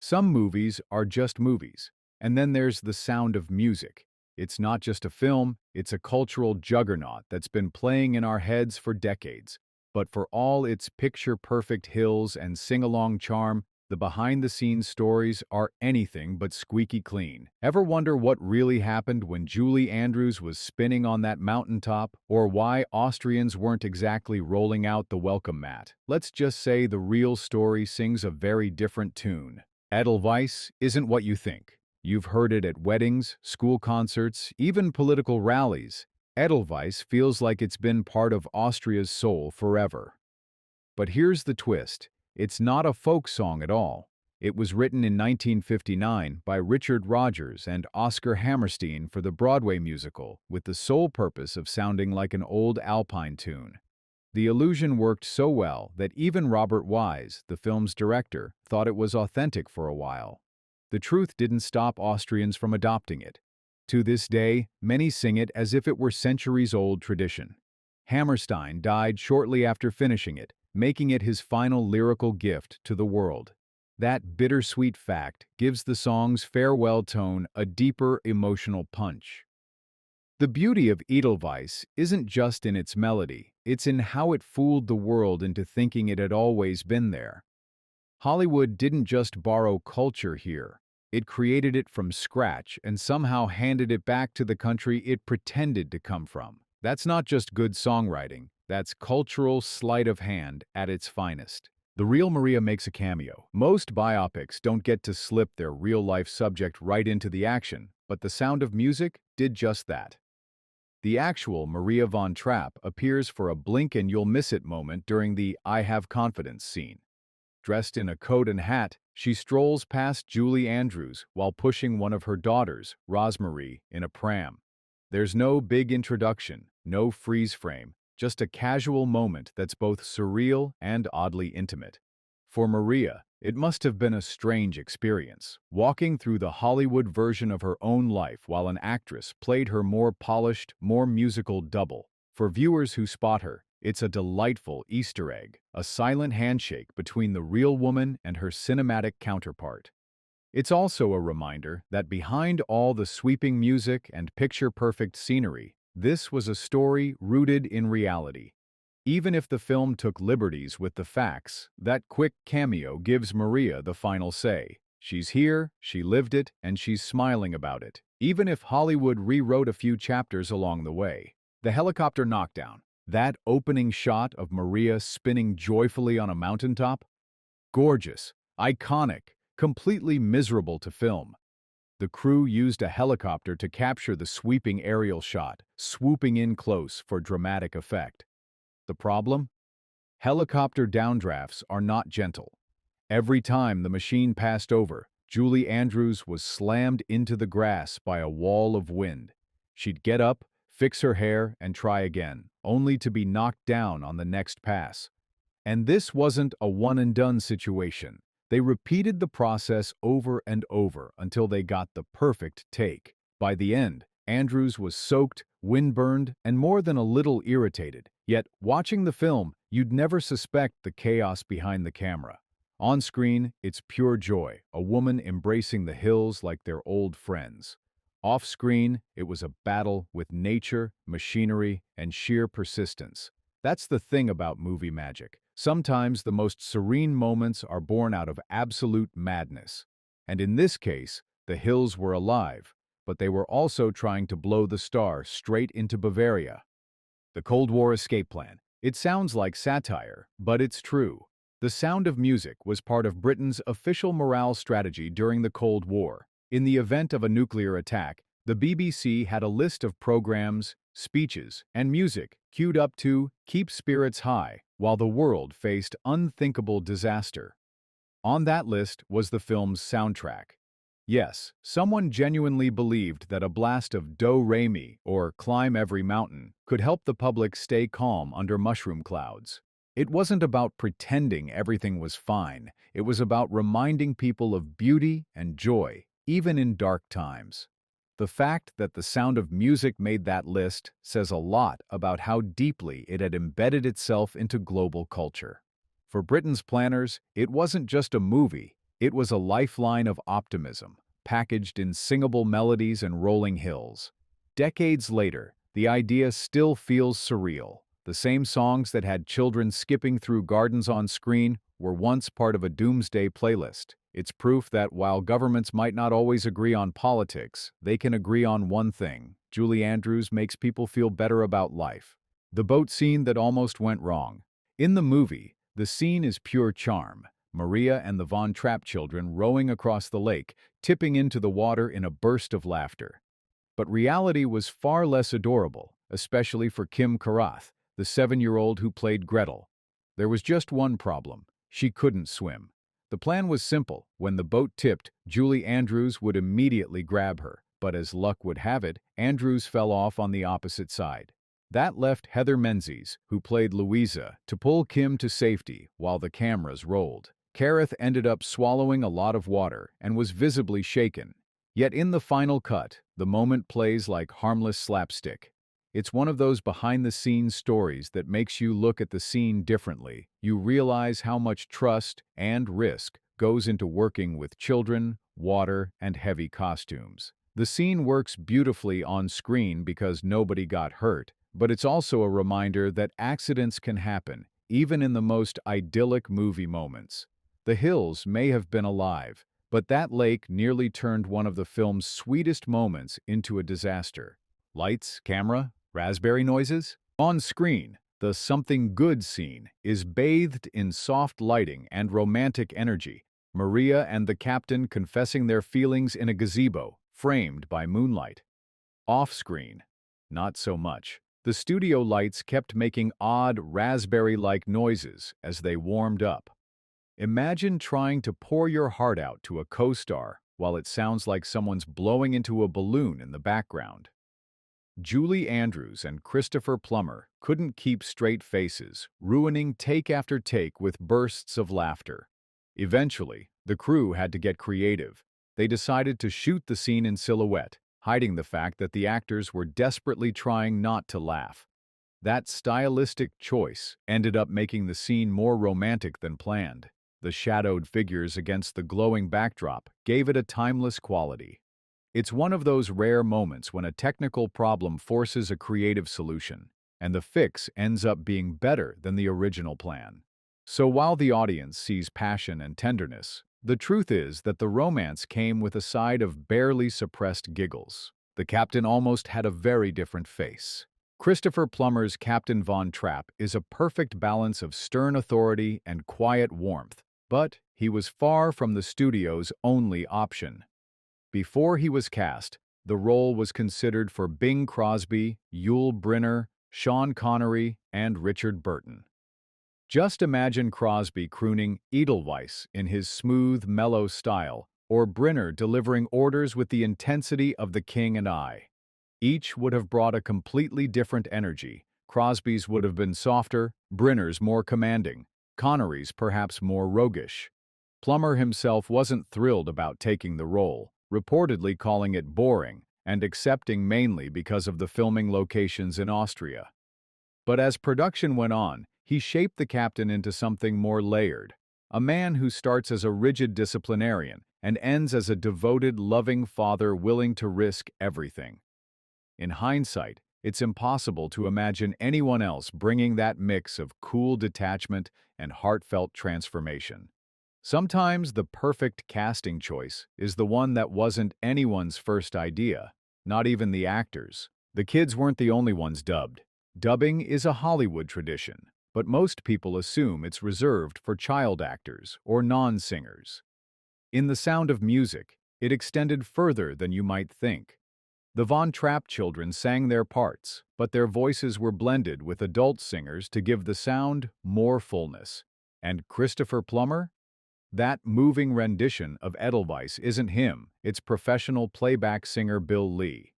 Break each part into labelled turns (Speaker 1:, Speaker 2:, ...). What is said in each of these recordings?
Speaker 1: Some movies are just movies. And then there's The Sound of Music. It's not just a film, it's a cultural juggernaut that's been playing in our heads for decades. But for all its picture-perfect hills and sing-along charm, the behind-the-scenes stories are anything but squeaky clean. Ever wonder what really happened when Julie Andrews was spinning on that mountaintop, or why Austrians weren't exactly rolling out the welcome mat? Let's just say the real story sings a very different tune. Edelweiss isn't what you think. You've heard it at weddings, school concerts, even political rallies. Edelweiss feels like it's been part of Austria's soul forever. But here's the twist. It's not a folk song at all. It was written in 1959 by Richard Rodgers and Oscar Hammerstein for the Broadway musical, with the sole purpose of sounding like an old Alpine tune. The illusion worked so well that even Robert Wise, the film's director, thought it was authentic for a while. The truth didn't stop Austrians from adopting it. To this day, many sing it as if it were centuries-old tradition. Hammerstein died shortly after finishing it, making it his final lyrical gift to the world. That bittersweet fact gives the song's farewell tone a deeper emotional punch. The beauty of Edelweiss isn't just in its melody, it's in how it fooled the world into thinking it had always been there. Hollywood didn't just borrow culture here, it created it from scratch and somehow handed it back to the country it pretended to come from. That's not just good songwriting, that's cultural sleight of hand at its finest. The real Maria makes a cameo. Most biopics don't get to slip their real-life subject right into the action, but The Sound of Music did just that. The actual Maria von Trapp appears for a blink-and-you'll-miss-it moment during the I Have Confidence scene. Dressed in a coat and hat, she strolls past Julie Andrews while pushing one of her daughters, Rosemarie, in a pram. There's no big introduction, no freeze frame, just a casual moment that's both surreal and oddly intimate. For Maria, it must have been a strange experience, walking through the Hollywood version of her own life while an actress played her more polished, more musical double. For viewers who spot her, it's a delightful Easter egg, a silent handshake between the real woman and her cinematic counterpart. It's also a reminder that behind all the sweeping music and picture-perfect scenery, this was a story rooted in reality. Even if the film took liberties with the facts, that quick cameo gives Maria the final say. She's here, she lived it, and she's smiling about it, even if Hollywood rewrote a few chapters along the way. The helicopter knockdown, that opening shot of Maria spinning joyfully on a mountaintop? Gorgeous, iconic, completely miserable to film. The crew used a helicopter to capture the sweeping aerial shot, swooping in close for dramatic effect. The problem? Helicopter downdrafts are not gentle. Every time the machine passed over, Julie Andrews was slammed into the grass by a wall of wind. She'd get up, fix her hair, and try again, only to be knocked down on the next pass. And this wasn't a one-and-done situation. They repeated the process over and over until they got the perfect take. By the end, Andrews was soaked, windburned, and more than a little irritated. Yet, watching the film, you'd never suspect the chaos behind the camera. On screen, it's pure joy, a woman embracing the hills like they're old friends. Off screen, it was a battle with nature, machinery, and sheer persistence. That's the thing about movie magic. Sometimes the most serene moments are born out of absolute madness. And in this case, the hills were alive, but they were also trying to blow the star straight into Bavaria. The Cold War escape plan. It sounds like satire, but it's true. The Sound of Music was part of Britain's official morale strategy during the Cold War. In the event of a nuclear attack, the BBC had a list of programs, speeches, and music queued up to keep spirits high while the world faced unthinkable disaster. On that list was the film's soundtrack. Yes, someone genuinely believed that a blast of Do Re Mi, or Climb Every Mountain, could help the public stay calm under mushroom clouds. It wasn't about pretending everything was fine, it was about reminding people of beauty and joy, even in dark times. The fact that The Sound of Music made that list says a lot about how deeply it had embedded itself into global culture. For Britain's planners, it wasn't just a movie, It was a lifeline of optimism, packaged in singable melodies and rolling hills. Decades later, the idea still feels surreal. The same songs that had children skipping through gardens on screen were once part of a doomsday playlist. It's proof that while governments might not always agree on politics, they can agree on one thing: Julie Andrews makes people feel better about life. The boat scene that almost went wrong. In the movie, the scene is pure charm. Maria and the Von Trapp children rowing across the lake, tipping into the water in a burst of laughter. But reality was far less adorable, especially for Kim Karath, the 7-year-old who played Gretel. There was just one problem: she couldn't swim. The plan was simple. When the boat tipped, Julie Andrews would immediately grab her, but as luck would have it, Andrews fell off on the opposite side. That left Heather Menzies, who played Louisa, to pull Kim to safety while the cameras rolled. Kareth ended up swallowing a lot of water and was visibly shaken. Yet in the final cut, the moment plays like harmless slapstick. It's one of those behind-the-scenes stories that makes you look at the scene differently. You realize how much trust and risk goes into working with children, water, and heavy costumes. The scene works beautifully on screen because nobody got hurt, but it's also a reminder that accidents can happen, even in the most idyllic movie moments. The hills may have been alive, but that lake nearly turned one of the film's sweetest moments into a disaster. Lights, camera, raspberry noises? On screen, the something good scene is bathed in soft lighting and romantic energy. Maria and the captain confessing their feelings in a gazebo, framed by moonlight. Off-screen, not so much. The studio lights kept making odd, raspberry-like noises as they warmed up. Imagine trying to pour your heart out to a co-star while it sounds like someone's blowing into a balloon in the background. Julie Andrews and Christopher Plummer couldn't keep straight faces, ruining take after take with bursts of laughter. Eventually, the crew had to get creative. They decided to shoot the scene in silhouette, hiding the fact that the actors were desperately trying not to laugh. That stylistic choice ended up making the scene more romantic than planned. The shadowed figures against the glowing backdrop gave it a timeless quality. It's one of those rare moments when a technical problem forces a creative solution, and the fix ends up being better than the original plan. So while the audience sees passion and tenderness, the truth is that the romance came with a side of barely suppressed giggles. The captain almost had a very different face. Christopher Plummer's Captain Von Trapp is a perfect balance of stern authority and quiet warmth, but he was far from the studio's only option. Before he was cast, the role was considered for Bing Crosby, Yul Brynner, Sean Connery, and Richard Burton. Just imagine Crosby crooning Edelweiss in his smooth, mellow style, or Brynner delivering orders with the intensity of The King and I. Each would have brought a completely different energy. Crosby's would have been softer, Brynner's more commanding, Connery's perhaps more roguish. Plummer himself wasn't thrilled about taking the role, reportedly calling it boring and accepting mainly because of the filming locations in Austria. But as production went on, he shaped the captain into something more layered, a man who starts as a rigid disciplinarian and ends as a devoted, loving father willing to risk everything. In hindsight, it's impossible to imagine anyone else bringing that mix of cool detachment and heartfelt transformation. Sometimes the perfect casting choice is the one that wasn't anyone's first idea, not even the actors. The kids weren't the only ones dubbed. Dubbing is a Hollywood tradition, but most people assume it's reserved for child actors or non-singers. In The Sound of Music, it extended further than you might think. The Von Trapp children sang their parts, but their voices were blended with adult singers to give the sound more fullness. And Christopher Plummer? That moving rendition of Edelweiss isn't him, it's professional playback singer Bill Lee.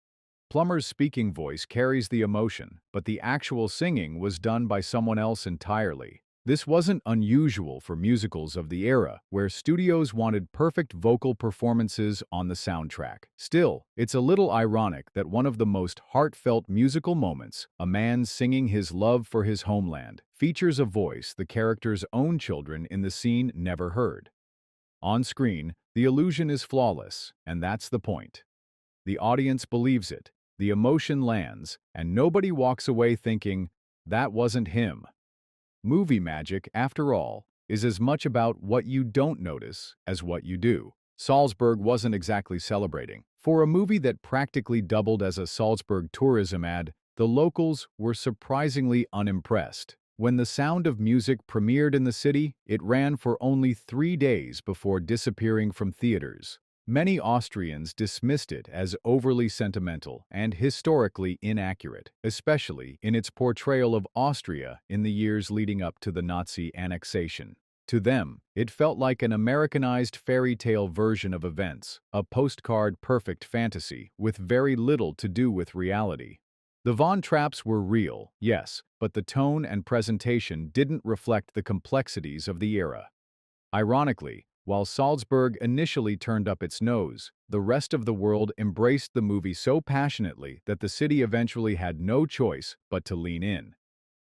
Speaker 1: Plummer's speaking voice carries the emotion, but the actual singing was done by someone else entirely. This wasn't unusual for musicals of the era, where studios wanted perfect vocal performances on the soundtrack. Still, it's a little ironic that one of the most heartfelt musical moments, a man singing his love for his homeland, features a voice the character's own children in the scene never heard. On screen, the illusion is flawless, and that's the point. The audience believes it, the emotion lands, and nobody walks away thinking, that wasn't him. Movie magic, after all, is as much about what you don't notice as what you do. Salzburg wasn't exactly celebrating. For a movie that practically doubled as a Salzburg tourism ad, the locals were surprisingly unimpressed. When The Sound of Music premiered in the city, it ran for only 3 days before disappearing from theaters. Many Austrians dismissed it as overly sentimental and historically inaccurate, especially in its portrayal of Austria in the years leading up to the Nazi annexation. To them, it felt like an Americanized fairy tale version of events, a postcard-perfect fantasy with very little to do with reality. The Von Trapps were real, yes, but the tone and presentation didn't reflect the complexities of the era. Ironically, while Salzburg initially turned up its nose, the rest of the world embraced the movie so passionately that the city eventually had no choice but to lean in.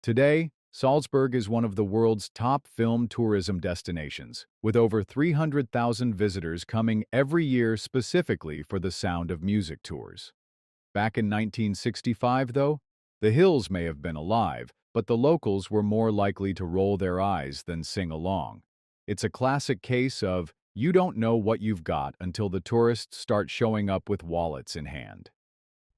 Speaker 1: Today, Salzburg is one of the world's top film tourism destinations, with over 300,000 visitors coming every year specifically for the Sound of Music tours. Back in 1965, though, the hills may have been alive, but the locals were more likely to roll their eyes than sing along. It's a classic case of you don't know what you've got until the tourists start showing up with wallets in hand.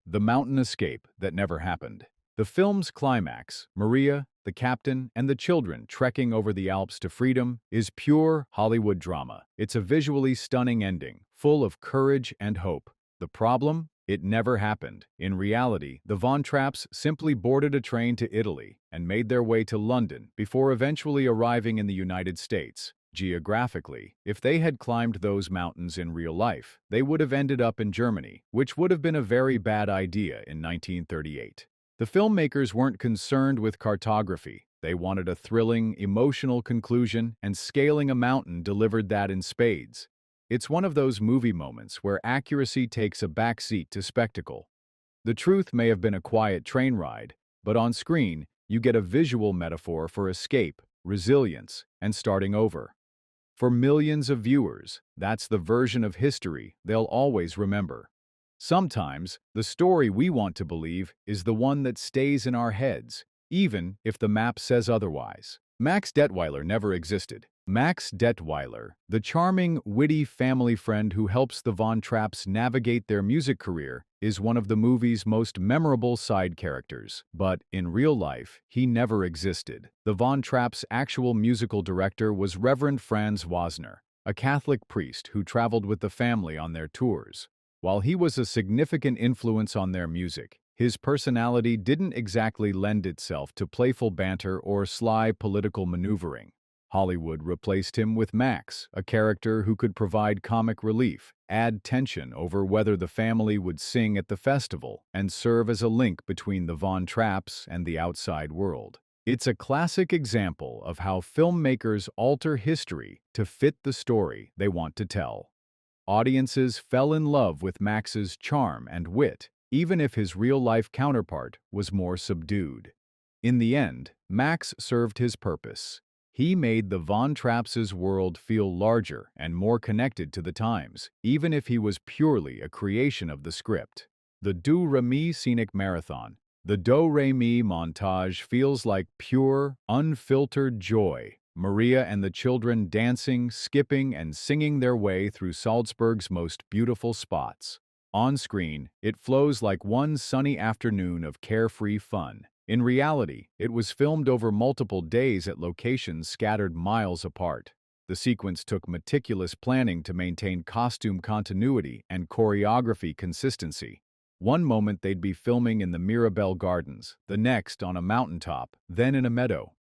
Speaker 1: The mountain escape that never happened. The film's climax, Maria, the captain, and the children trekking over the Alps to freedom, is pure Hollywood drama. It's a visually stunning ending, full of courage and hope. The problem? It never happened. In reality, the Von Trapps simply boarded a train to Italy and made their way to London before eventually arriving in the United States. Geographically, if they had climbed those mountains in real life, they would have ended up in Germany, which would have been a very bad idea in 1938. The filmmakers weren't concerned with cartography. They wanted a thrilling, emotional conclusion, and scaling a mountain delivered that in spades. It's one of those movie moments where accuracy takes a backseat to spectacle. The truth may have been a quiet train ride, but on screen, you get a visual metaphor for escape, resilience, and starting over. For millions of viewers, that's the version of history they'll always remember. Sometimes, the story we want to believe is the one that stays in our heads, even if the map says otherwise. Max Detweiler never existed. Max Detweiler, the charming, witty family friend who helps the Von Trapps navigate their music career, is one of the movie's most memorable side characters. But, in real life, he never existed. The Von Trapps' actual musical director was Reverend Franz Wasner, a Catholic priest who traveled with the family on their tours. While he was a significant influence on their music, his personality didn't exactly lend itself to playful banter or sly political maneuvering. Hollywood replaced him with Max, a character who could provide comic relief, add tension over whether the family would sing at the festival, and serve as a link between the Von Trapps and the outside world. It's a classic example of how filmmakers alter history to fit the story they want to tell. Audiences fell in love with Max's charm and wit, even if his real-life counterpart was more subdued. In the end, Max served his purpose. He made the Von Trapps' world feel larger and more connected to the times, even if he was purely a creation of the script. The Do-Re-Mi Scenic Marathon. The Do-Re-Mi montage feels like pure, unfiltered joy. Maria and the children dancing, skipping, and singing their way through Salzburg's most beautiful spots. On screen, it flows like one sunny afternoon of carefree fun. In reality, it was filmed over multiple days at locations scattered miles apart. The sequence took meticulous planning to maintain costume continuity and choreography consistency. One moment they'd be filming in the Mirabelle Gardens, the next on a mountaintop, then in a meadow.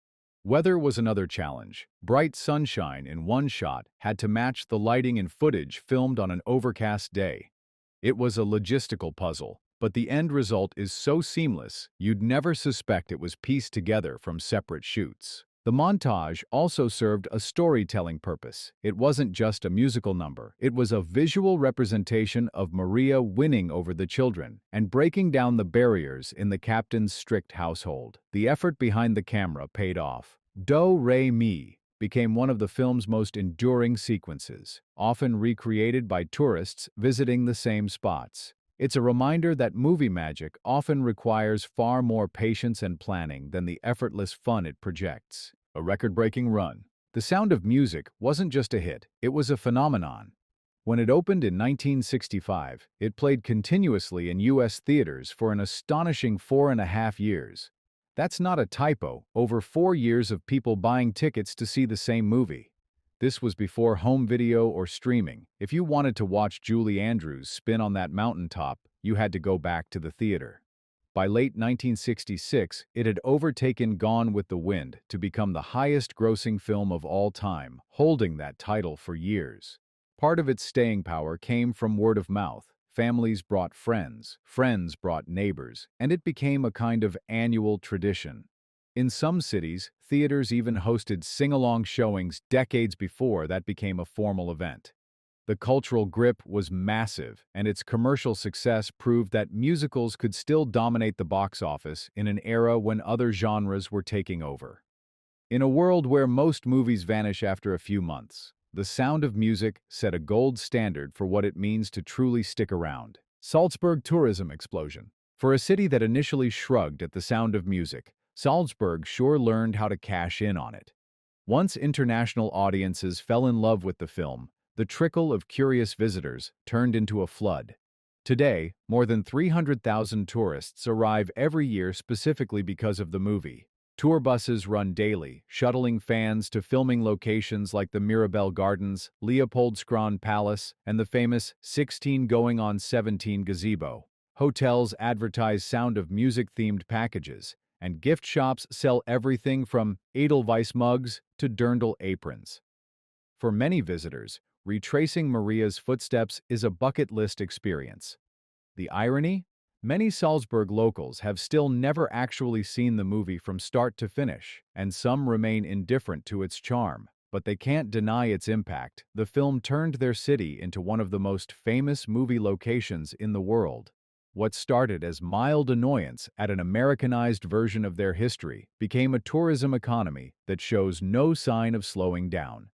Speaker 1: Weather was another challenge. Bright sunshine in one shot had to match the lighting and footage filmed on an overcast day. It was a logistical puzzle, but the end result is so seamless, you'd never suspect it was pieced together from separate shoots. The montage also served a storytelling purpose. It wasn't just a musical number. It was a visual representation of Maria winning over the children and breaking down the barriers in the captain's strict household. The effort behind the camera paid off. Do-Re-Mi, became one of the film's most enduring sequences, often recreated by tourists visiting the same spots. It's a reminder that movie magic often requires far more patience and planning than the effortless fun it projects. A record-breaking run. The Sound of Music wasn't just a hit, it was a phenomenon. When it opened in 1965, it played continuously in U.S. theaters for an astonishing 4.5 years. That's not a typo, over 4 years of people buying tickets to see the same movie. This was before home video or streaming. If you wanted to watch Julie Andrews spin on that mountaintop, you had to go back to the theater. By late 1966, it had overtaken Gone with the Wind to become the highest-grossing film of all time, holding that title for years. Part of its staying power came from word of mouth. Families brought friends, friends brought neighbors, and it became a kind of annual tradition. In some cities, theaters even hosted sing-along showings decades before that became a formal event. The cultural grip was massive, and its commercial success proved that musicals could still dominate the box office in an era when other genres were taking over. In a world where most movies vanish after a few months, The Sound of Music set a gold standard for what it means to truly stick around. Saltsburg tourism explosion. For a city that initially shrugged at The Sound of Music, Salsburg sure learned how to cash in on it. Once international audiences fell in love with the film, the trickle of curious visitors turned into a flood. Today, more than 300,000 tourists arrive every year specifically because of the movie. Tour buses run daily, shuttling fans to filming locations like the Mirabell Gardens, Leopoldskron Palace, and the famous 16 going on 17 gazebo. Hotels advertise Sound of Music-themed packages, and gift shops sell everything from Edelweiss mugs to dirndl aprons. For many visitors, retracing Maria's footsteps is a bucket list experience. The irony? Many Salzburg locals have still never actually seen the movie from start to finish, and some remain indifferent to its charm. But they can't deny its impact. The film turned their city into one of the most famous movie locations in the world. What started as mild annoyance at an Americanized version of their history became a tourism economy that shows no sign of slowing down.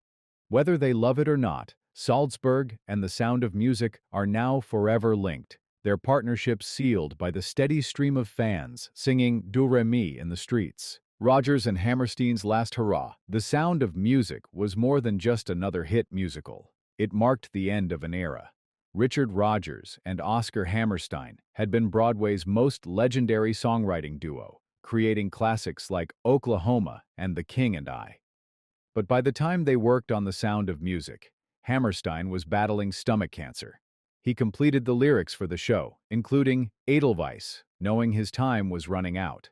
Speaker 1: Whether they love it or not, Salzburg and The Sound of Music are now forever linked, their partnership sealed by the steady stream of fans singing Dorei in the streets. Rodgers and Hammerstein's last hurrah. The Sound of Music was more than just another hit musical. It marked the end of an era. Richard Rodgers and Oscar Hammerstein had been Broadway's most legendary songwriting duo, creating classics like Oklahoma and The King and I. But by the time they worked on The Sound of Music, Hammerstein was battling stomach cancer. He completed the lyrics for the show, including Edelweiss, knowing his time was running out.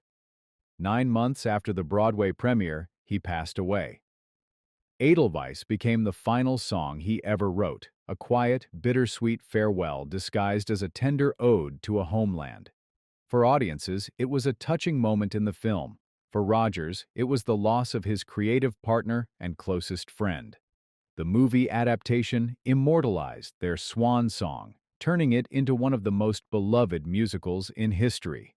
Speaker 1: 9 months after the Broadway premiere, he passed away. Edelweiss became the final song he ever wrote, a quiet, bittersweet farewell disguised as a tender ode to a homeland. For audiences, it was a touching moment in the film. For Rodgers, it was the loss of his creative partner and closest friend. The movie adaptation immortalized their swan song, turning it into one of the most beloved musicals in history.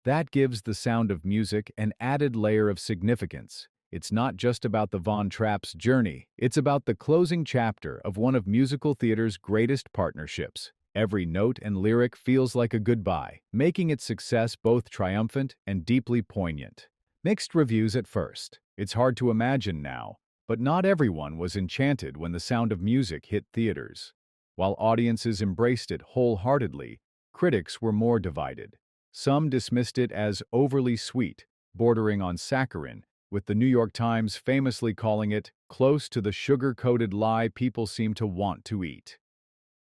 Speaker 1: That gives The Sound of Music an added layer of significance. It's not just about the Von Trapp's journey, it's about the closing chapter of one of musical theater's greatest partnerships. Every note and lyric feels like a goodbye, making its success both triumphant and deeply poignant. Mixed reviews at first. It's hard to imagine now, but not everyone was enchanted when The Sound of Music hit theaters. While audiences embraced it wholeheartedly, critics were more divided. Some dismissed it as overly sweet, bordering on saccharine, with the New York Times famously calling it close to the sugar-coated lie people seem to want to eat.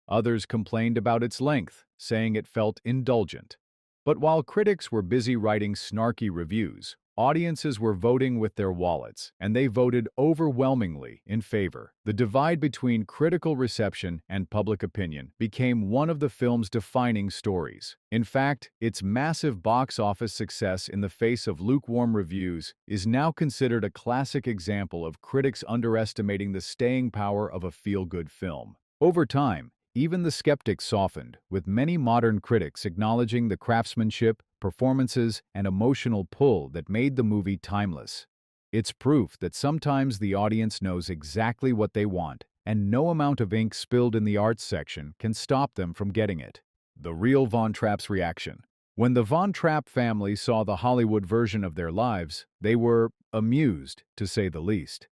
Speaker 1: Others complained about its length, saying it felt indulgent. But while critics were busy writing snarky reviews, audiences were voting with their wallets, and they voted overwhelmingly in favor. The divide between critical reception and public opinion became one of the film's defining stories. In fact, its massive box office success in the face of lukewarm reviews is now considered a classic example of critics underestimating the staying power of a feel-good film. Over time, even the skeptics softened, with many modern critics acknowledging the craftsmanship, performances, and emotional pull that made the movie timeless. It's proof that sometimes the audience knows exactly what they want, and no amount of ink spilled in the arts section can stop them from getting it. The real Von Trapp's reaction. When the Von Trapp family saw the Hollywood version of their lives, they were amused, to say the least.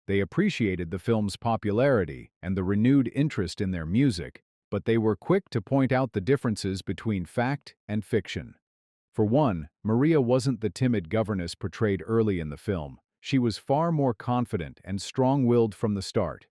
Speaker 1: They appreciated the film's popularity and the renewed interest in their music, but they were quick to point out the differences between fact and fiction. For one, Maria wasn't the timid governess portrayed early in the film. She was far more confident and strong-willed from the start.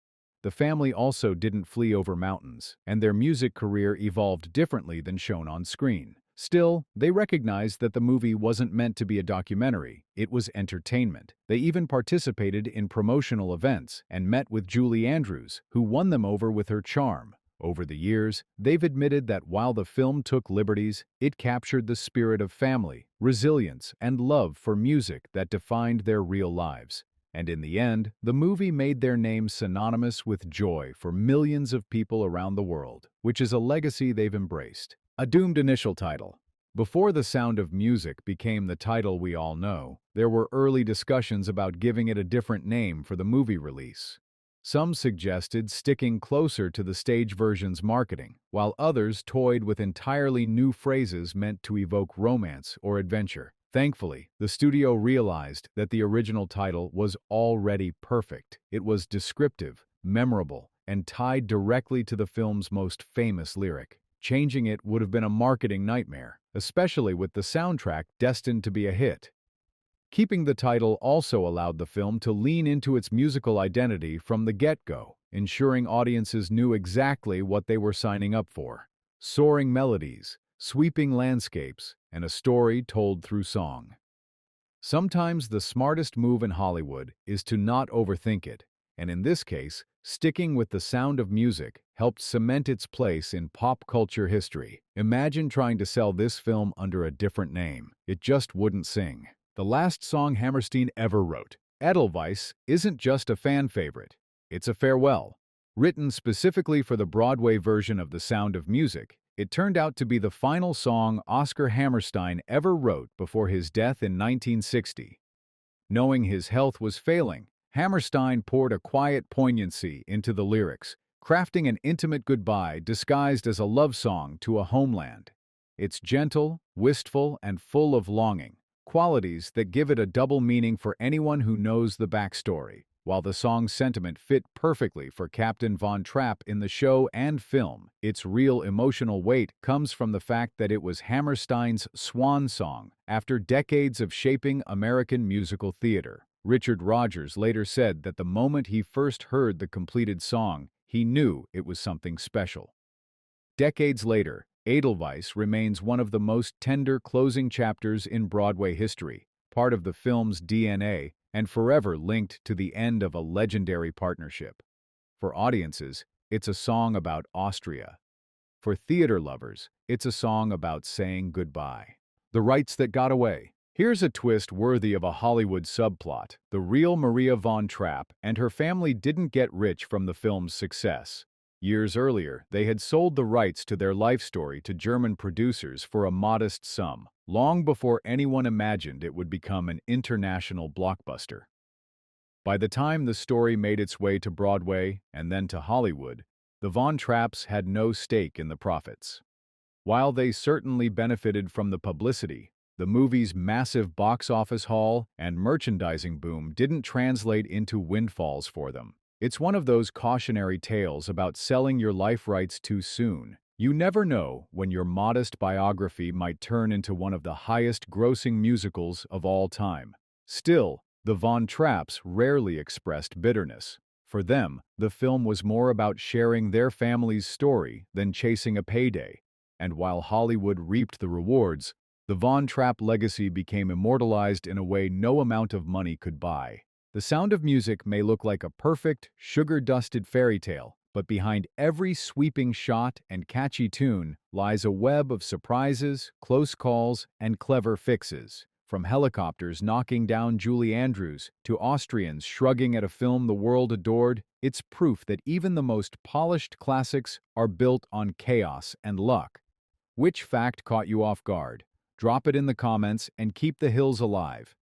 Speaker 1: The family also didn't flee over mountains, and their music career evolved differently than shown on screen. Still, they recognized that the movie wasn't meant to be a documentary, it was entertainment. They even participated in promotional events and met with Julie Andrews, who won them over with her charm. Over the years, they've admitted that while the film took liberties, it captured the spirit of family, resilience, and love for music that defined their real lives. And in the end, the movie made their name synonymous with joy for millions of people around the world, which is a legacy they've embraced. A doomed initial title. Before The Sound of Music became the title we all know, there were early discussions about giving it a different name for the movie release. Some suggested sticking closer to the stage version's marketing, while others toyed with entirely new phrases meant to evoke romance or adventure. Thankfully, the studio realized that the original title was already perfect. It was descriptive, memorable, and tied directly to the film's most famous lyric. Changing it would have been a marketing nightmare, especially with the soundtrack destined to be a hit. Keeping the title also allowed the film to lean into its musical identity from the get-go, ensuring audiences knew exactly what they were signing up for. Soaring melodies, sweeping landscapes, and a story told through song. Sometimes the smartest move in Hollywood is to not overthink it, and in this case, sticking with The Sound of Music helped cement its place in pop culture history. Imagine trying to sell this film under a different name. It just wouldn't sing. The last song Hammerstein ever wrote, Edelweiss, isn't just a fan favorite. It's a farewell. Written specifically for the Broadway version of The Sound of Music, it turned out to be the final song Oscar Hammerstein ever wrote before his death in 1960. Knowing his health was failing, Hammerstein poured a quiet poignancy into the lyrics, crafting an intimate goodbye disguised as a love song to a homeland. It's gentle, wistful, and full of longing, qualities that give it a double meaning for anyone who knows the backstory. While the song's sentiment fit perfectly for Captain Von Trapp in the show and film, its real emotional weight comes from the fact that it was Hammerstein's swan song after decades of shaping American musical theater. Richard Rodgers later said that the moment he first heard the completed song, he knew it was something special. Decades later, Edelweiss remains one of the most tender closing chapters in Broadway history, part of the film's DNA, and forever linked to the end of a legendary partnership. For audiences, it's a song about Austria. For theater lovers, it's a song about saying goodbye. The Rights That Got Away. Here's a twist worthy of a Hollywood subplot. The real Maria von Trapp and her family didn't get rich from the film's success. Years earlier, they had sold the rights to their life story to German producers for a modest sum, long before anyone imagined it would become an international blockbuster. By the time the story made its way to Broadway and then to Hollywood, the Von Trapps had no stake in the profits. While they certainly benefited from the publicity, the movie's massive box office haul and merchandising boom didn't translate into windfalls for them. It's one of those cautionary tales about selling your life rights too soon. You never know when your modest biography might turn into one of the highest-grossing musicals of all time. Still, the Von Trapps rarely expressed bitterness. For them, the film was more about sharing their family's story than chasing a payday. And while Hollywood reaped the rewards, the Von Trapp legacy became immortalized in a way no amount of money could buy. The Sound of Music may look like a perfect, sugar-dusted fairy tale, but behind every sweeping shot and catchy tune lies a web of surprises, close calls, and clever fixes. From helicopters knocking down Julie Andrews to Austrians shrugging at a film the world adored, it's proof that even the most polished classics are built on chaos and luck. Which fact caught you off guard? Drop it in the comments and keep the hills alive.